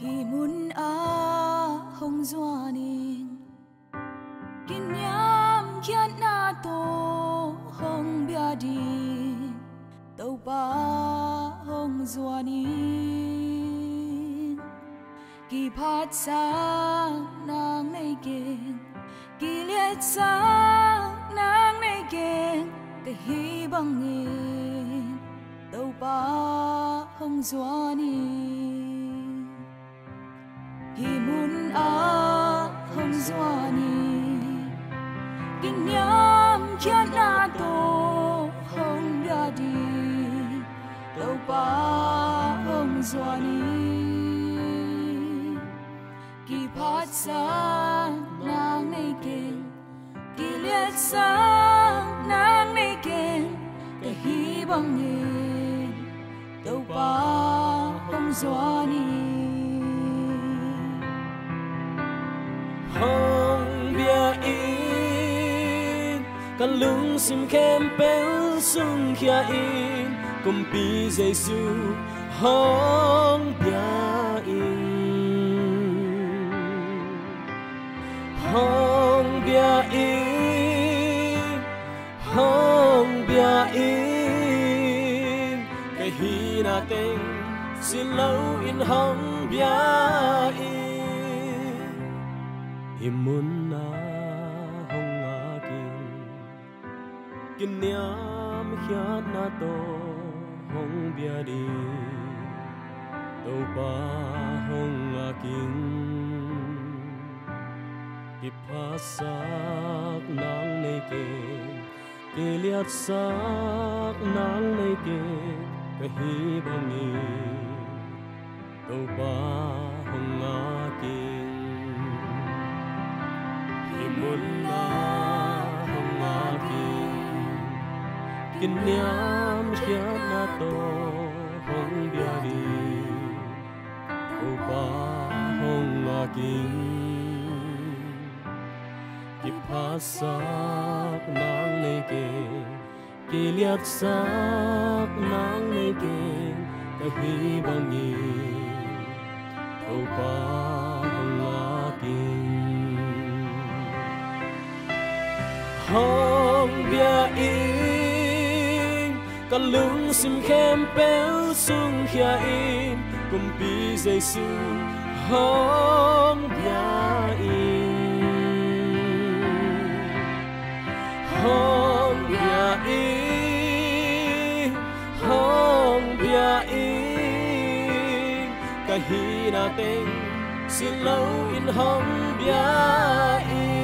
hi mun a hong zuanin ngiamkhiatna to hong bia din Topa hong zuanin ki phatsak nang neikeng kiliatsak neikeng hi bangin Topa hong zuanin hi mun a hong zuanin ngiamkhiatna to hong bia din Topa hong zuanin ki phatsak nang neikeng kiliatsak neikeng hi bangin Topa hong zuanin hong bia in kan lungsim khempeuh sungkhia in Kumpi Zeisu hong bia in hong bia in hong bia in cái hihna teng xin lâu in hong bia in himun na hong akin ngiamkhiatna to hong bia di Topa hong akin phasak nang neikeng kiliatsak nang neikeng hi bangin Topa hong akin himun na hong akin ngiamkhiatna to hong bia di Topa hong akin phasak nang neikeng kiliatsak nang neikeng hi bangin Topa hong akin hong bia in kan lungsim khempeuh sungkhia in Kumpi Zeisu hong bia in hong bia in hong bia in cái hihna teng xin lâu in hong bia in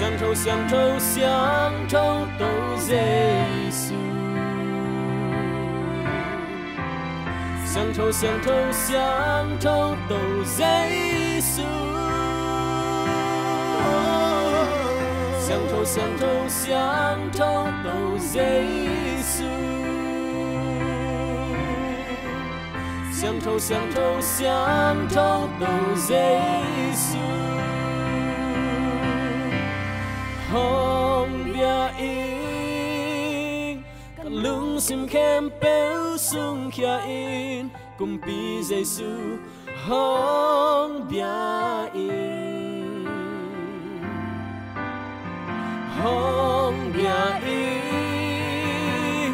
Siangtho Siangtho Siangtho tawh Zeisu Siangtho Siangtho Siangtho tawh Zeisu Siangtho Siangtho Siangtho tawh Zeisu Siangtho Siangtho Siangtho tawh Zeisu hong bia in kan lungsim khempeuh sungkhia in Kumpi Zeisu hong bia in hong bia in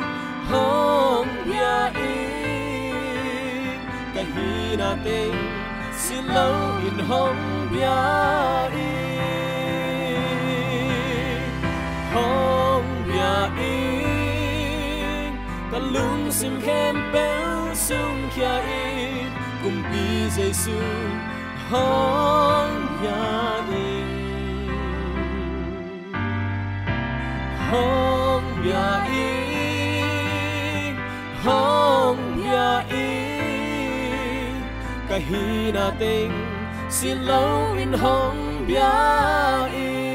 hong bia in cái hihna teng xin lâu in hong bia in hong bia in kan lungsim khempeuh sungkhia in Kumpi Zeisu hong bia in hong bia in hong bia in cái hihna teng xin lâu in hong bia in